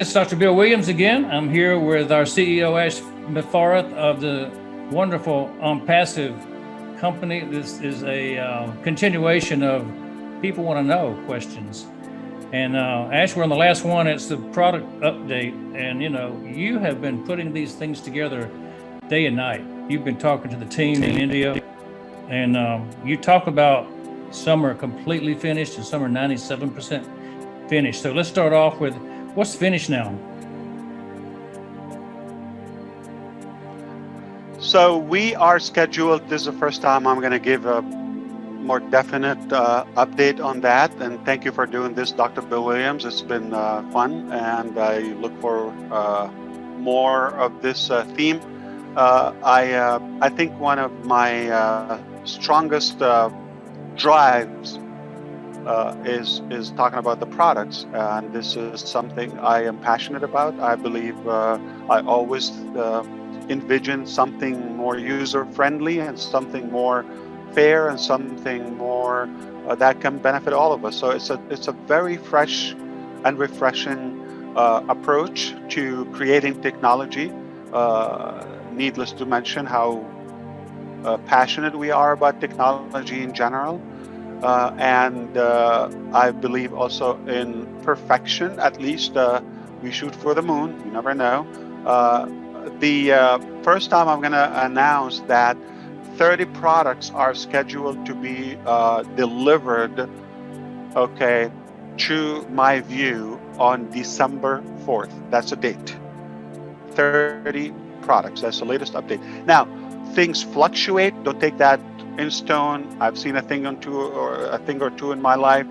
It's Dr. Bill Williams again. I'm here with our CEO, Ash Mufareh of the wonderful Onpassive company. This is a continuation of people want to know questions. And Ash, we're on the last one. It's the product update. And, you have been putting these things together day and night. You've been talking to the team in India, and you talk about some are completely finished and some are 97% finished. So let's start off with what's finished now. So we are scheduled. This is the first time I'm going to give a more definite update on that. And thank you for doing this, Dr. Bill Williams. It's been fun, and I look for more of this theme. I think one of my strongest drives is talking about the products, and this is something I am passionate about. I believe I always envision something more user-friendly and something more fair and something more that can benefit all of us. So it's a very fresh and refreshing approach to creating technology. Needless to mention how passionate we are about technology in general. And I believe also in perfection. At least we shoot for the moon. You never know. The first time I'm going to announce that 30 products are scheduled to be delivered, to my view, on December 4th. That's the date. 30 products. That's the latest update. Now, things fluctuate. Don't take that in stone. I've seen a thing or two in my life,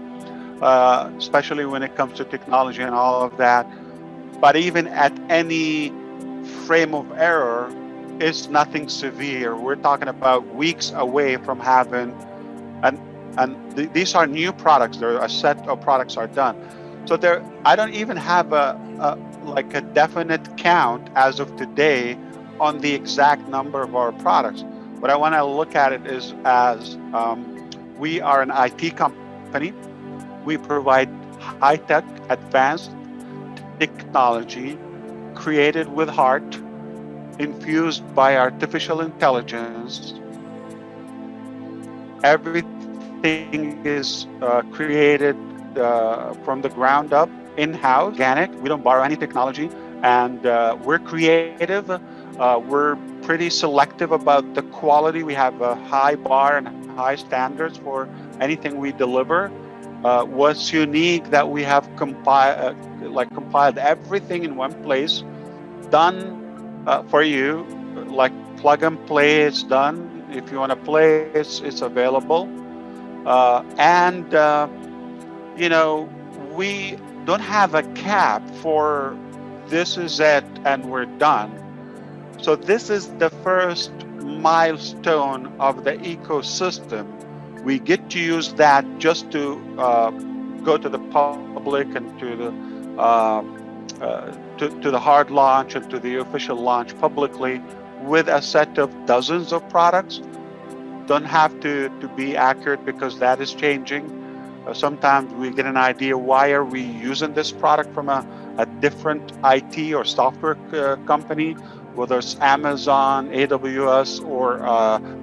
especially when it comes to technology and all of that. But even at any frame of error, it's nothing severe. We're talking about weeks away from having, these are new products. A set of products are done. So I don't even have a definite count as of today on the exact number of our products. But I want to look at it as we are an IT company. We provide high-tech, advanced technology created with heart, infused by artificial intelligence. Everything is created from the ground up, in-house, organic. We don't borrow any technology, and we're creative. We're pretty selective about the quality. We have a high bar and high standards for anything we deliver. What's unique that we have compiled everything in one place, done for you, like plug and play. It's done. If you want to play, it's available. We don't have a cap for this is it and we're done. So this is the first milestone of the ecosystem. We get to use that just to go to the public and to the hard launch and to the official launch publicly with a set of dozens of products. Don't have to be accurate because that is changing. Sometimes we get an idea, why are we using this product from a different IT or software company, whether it's Amazon, AWS, or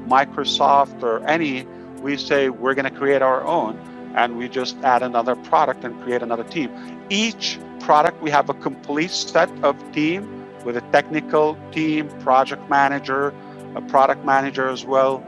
Microsoft, or any. We say we're going to create our own, and we just add another product and create another team. Each product, we have a complete set of team with a technical team, project manager, a product manager as well.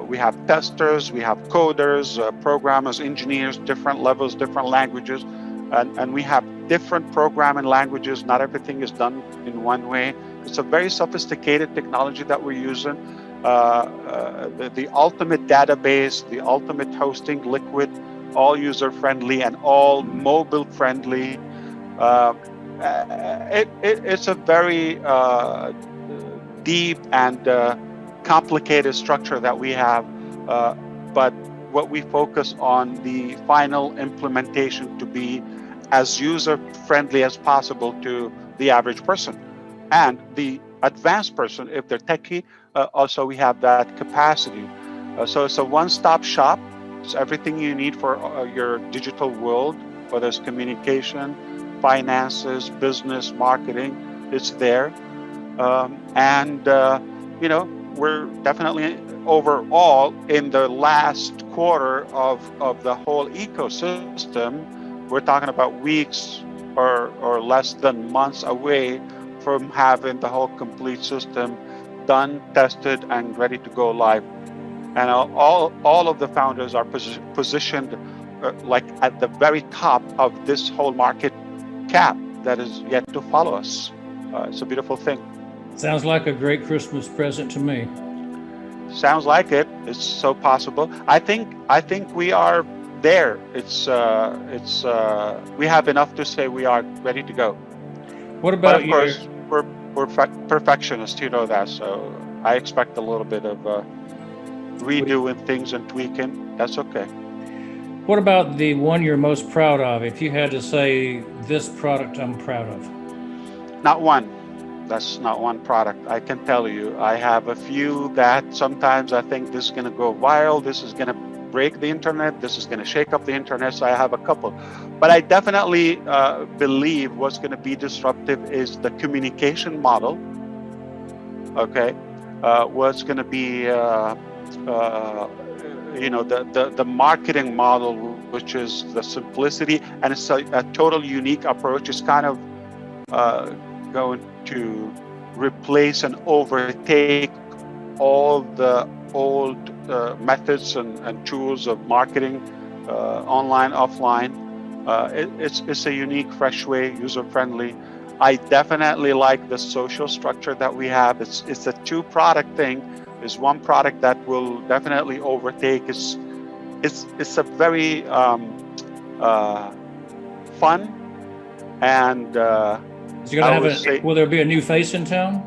We have testers, we have coders, programmers, engineers, different levels, different languages, and we have different programming languages. Not everything is done in one way. It's a very sophisticated technology that we're using. The ultimate database, the ultimate hosting, liquid, all user-friendly and all mobile-friendly. It's a very deep and complicated structure that we have, but what we focus on the final implementation to be as user-friendly as possible to the average person and the advanced person. If they're techie, also we have that capacity. So it's a one-stop shop. It's everything you need for your digital world, whether it's communication, finances, business, marketing, it's there. You know, we're definitely overall in the last quarter of the whole ecosystem. We're talking about weeks or less than months away from having the whole complete system done, tested, and ready to go live. And all of the founders are positioned like at the very top of this whole market cap that is yet to follow us. It's a beautiful thing. Sounds like a great Christmas present to me. Sounds like it. It's so possible. I think we are there. We have enough to say we are ready to go. What But about of course, we're perfectionists, you know that. So I expect a little bit of redoing things and tweaking. That's okay. What about the one you're most proud of? If you had to say, this product I'm proud of. Not one. That's not one product. I can tell you, I have a few that sometimes I think this is going to go viral. This is going to break the internet. This is going to shake up the internet. So I have a couple. But I definitely believe what's going to be disruptive is the communication model. Okay. What's going to be, you know, the marketing model, which is the simplicity, and it's a total unique approach. It's kind of going to replace and overtake all the old methods and tools of marketing, online, offline. It's a unique, fresh way, user-friendly. I definitely like the social structure that we have. It's a two-product thing. There's one product that will definitely overtake. It's a very fun and will there be a new face in town?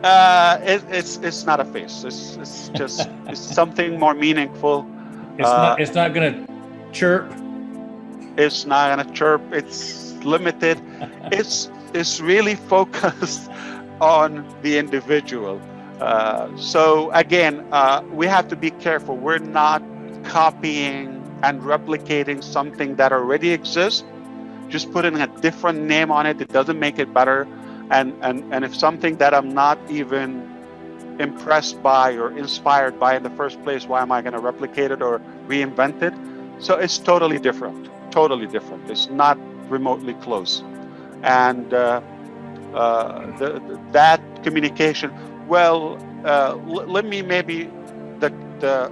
It's not a face. It's just it's something more meaningful. It's not gonna chirp. It's not gonna chirp. It's limited. It's really focused on the individual. So again, we have to be careful. We're not copying and replicating something that already exists. Just putting a different name on it, it doesn't make it better. And if something that I'm not even impressed by or inspired by in the first place, why am I going to replicate it or reinvent it? So it's totally different. Totally different. It's not remotely close. And that communication. Well, let me maybe the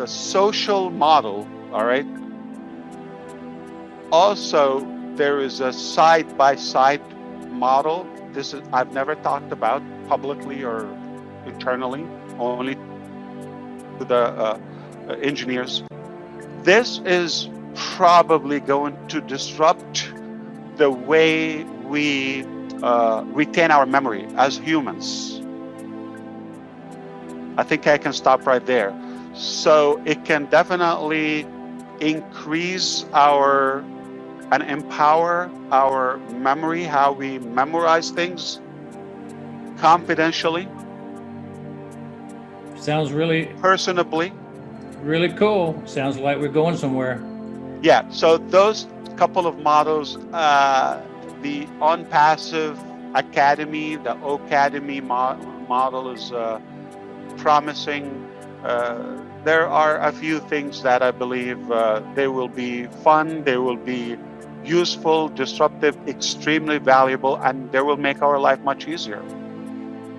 social model. All right. Also, there is a side-by-side model. This is I've never talked about publicly or internally, only to the engineers. This is probably going to disrupt the way we retain our memory as humans. I think I can stop right there. So it can definitely increase and empower our memory, how we memorize things confidentially. Sounds really personably. Really cool. Sounds like we're going somewhere. Yeah, so those couple of models, the Onpassive Academy, the Academy model is promising. There are a few things that I believe they will be fun, they will be useful, disruptive, extremely valuable, and they will make our life much easier.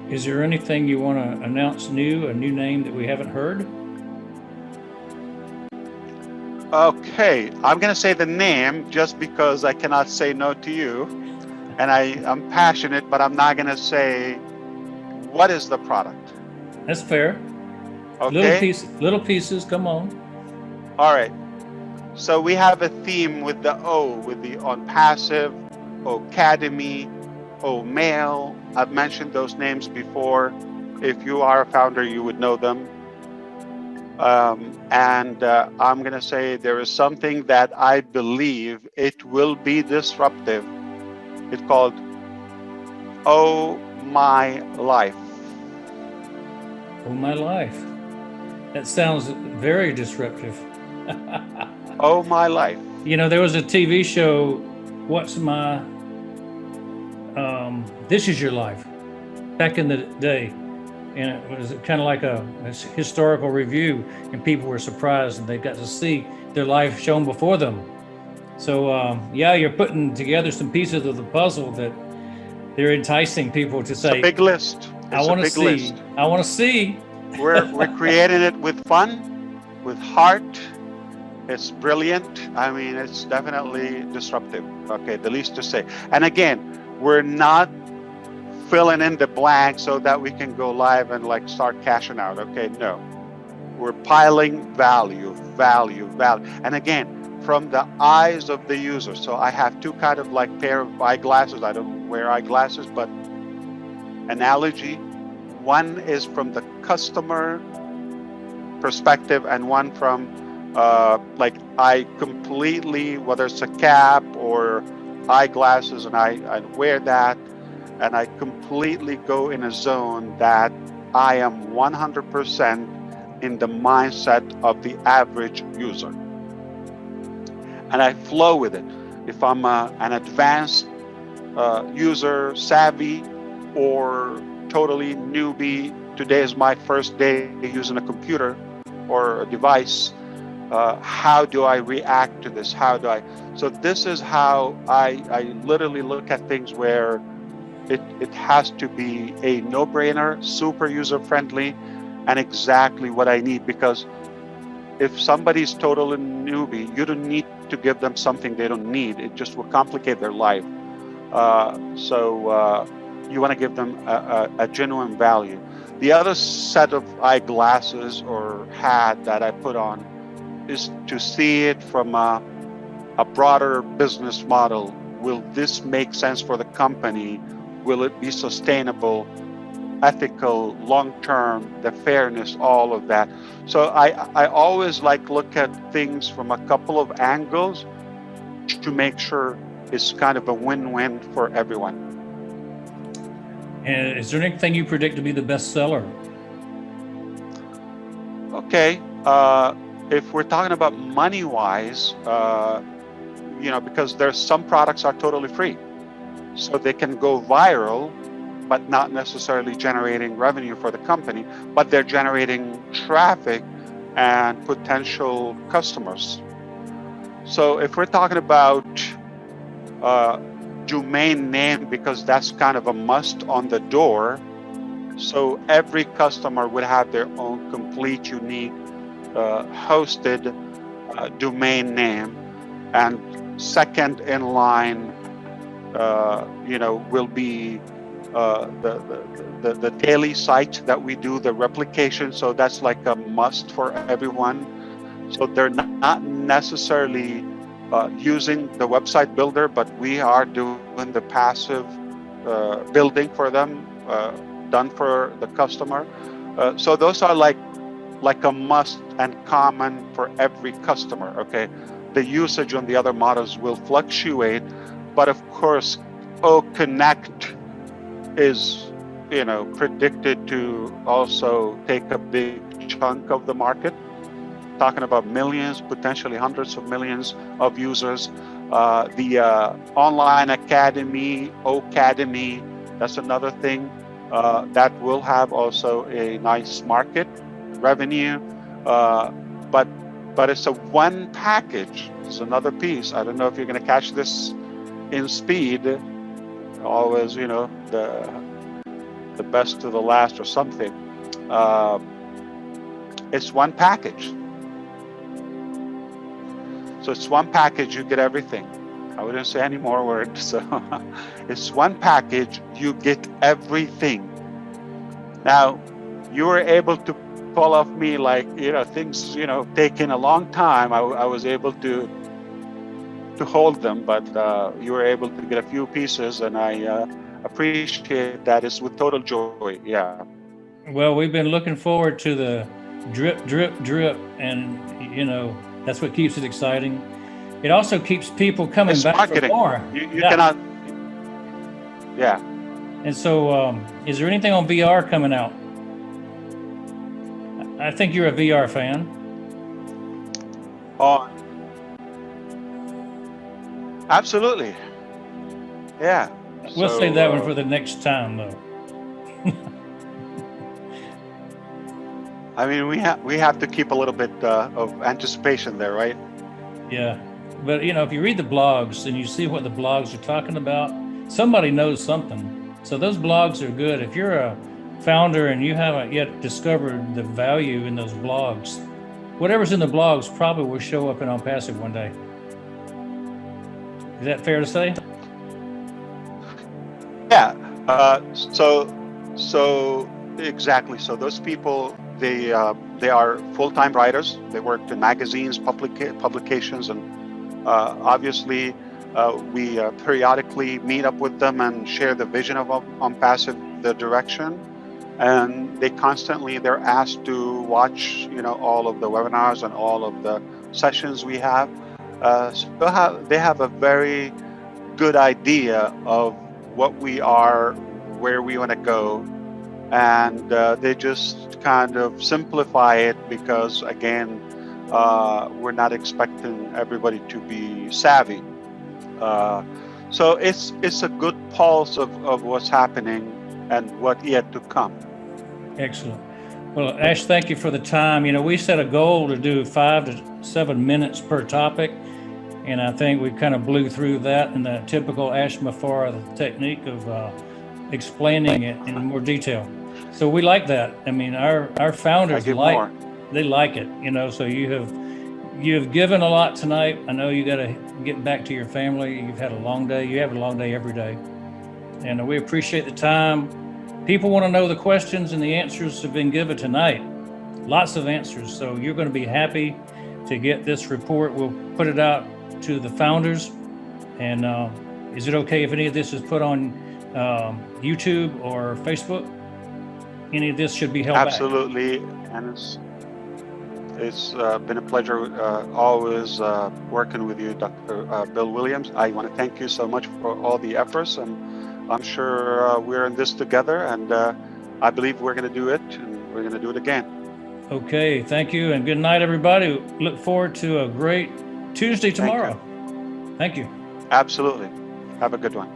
Is there anything you want to announce a new name that we haven't heard? Okay, I'm going to say the name just because I cannot say no to you. And I'm passionate, but I'm not going to say what is the product. That's fair. Okay. Little pieces, come on. All right. So we have a theme with the O, with the Onpassive, Academy, Mail. I've mentioned those names before. If you are a founder, you would know them. I'm going to say there is something that I believe it will be disruptive. It's called Oh My Life. Oh My Life. That sounds very disruptive. Oh, my life. There was a TV show, This Is Your Life, back in the day. And it was kind of like a historical review, and people were surprised and they got to see their life shown before them. So, yeah, you're putting together some pieces of the puzzle that they're enticing people to say, it's a big list. I want to see. I want to see. We're creating it with fun, with heart. It's brilliant. I mean, it's definitely disruptive. Okay, the least to say. And again, we're not filling in the blank so that we can go live and like start cashing out. Okay, no. We're piling value. And again, from the eyes of the user. So I have two kind of like pair of eyeglasses. I don't wear eyeglasses, but analogy. One is from the customer perspective and one from like I completely, whether it's a cap or eyeglasses, and I wear that, and I completely go in a zone that I am 100% in the mindset of the average user. And I flow with it. If I'm an advanced user, savvy, or totally newbie, today is my first day using a computer or a device, how do I react to this? So this is how I literally look at things, where it has to be a no-brainer, super user-friendly, and exactly what I need. Because if somebody's totally newbie, you don't need to give them something they don't need. It just will complicate their life. So you want to give them a genuine value. The other set of eyeglasses or hat that I put on is to see it from a broader business model. Will this make sense for the company? Will it be sustainable, ethical, long-term, the fairness, all of that? So I always look at things from a couple of angles to make sure it's kind of a win-win for everyone. And is there anything you predict to be the best seller? Okay. If we're talking about money-wise, because there's some products are totally free. So they can go viral, but not necessarily generating revenue for the company, but they're generating traffic and potential customers. So if we're talking about domain name, because that's kind of a must on the door, so every customer would have their own complete, unique, hosted domain name, and second in line, will be the daily site that we do the replication. So that's like a must for everyone. So they're not necessarily using the website builder, but we are doing the passive building for them, done for the customer. So those are like a must and common for every customer. Okay, the usage on the other models will fluctuate, but of course, Connect is predicted to also take a big chunk of the market. Talking about millions, potentially hundreds of millions of users. The online academy, Academy, that's another thing that will have also a nice market revenue. But it's a one package. It's another piece. I don't know if you're going to catch this in speed. Always, the best to the last or something. It's one package. So it's one package, you get everything. I wouldn't say any more words. So it's one package, you get everything. Now, you were able to pull off me things, taking a long time. I was able to hold them, but you were able to get a few pieces, and I appreciate that. It's with total joy. Yeah. Well, we've been looking forward to the drip, drip, drip, and that's what keeps it exciting. It also keeps people coming It's back marketing. for more. You cannot. Yeah. And so, is there anything on VR coming out? I think you're a VR fan. Absolutely. Yeah. We'll save that one for So, the next time, though. I mean, we have to keep a little bit of anticipation there, right? Yeah. But, if you read the blogs and you see what the blogs are talking about, somebody knows something. So those blogs are good. If you're a founder and you haven't yet discovered the value in those blogs, whatever's in the blogs probably will show up in Onpassive one day. Is that fair to say? Yeah. So exactly. So those people, they are full-time writers. They work in magazines, publications, and obviously we periodically meet up with them and share the vision of Onpassive, the direction. And they're asked to watch, all of the webinars and all of the sessions we have. So they have a very good idea of what we are, where we want to go, and they just kind of simplify it because, again, we're not expecting everybody to be savvy. So it's a good pulse of what's happening and what yet to come. Excellent. Well, Ash, thank you for the time. We set a goal to do 5 to 7 minutes per topic, and I think we kind of blew through that in the typical Ash Mufareh technique of explaining it in more detail. So we like that. I mean, our founders they like it. So you have given a lot tonight. I know you got to get back to your family. You've had a long day. You have a long day every day, and we appreciate the time. People want to know the questions, and the answers have been given tonight. Lots of answers. So you're going to be happy to get this report. We'll put it out to the founders. And is it okay if any of this is put on YouTube or Facebook? Any of this should be held Absolutely. back. And it's been a pleasure always working with you, Dr. Bill Williams. I want to thank you so much for all the efforts, and I'm sure we're in this together, and I believe we're going to do it, and we're going to do it again. Okay, thank you, and good night, everybody. Look forward to a great Tuesday tomorrow. Thank you. Absolutely. Have a good one.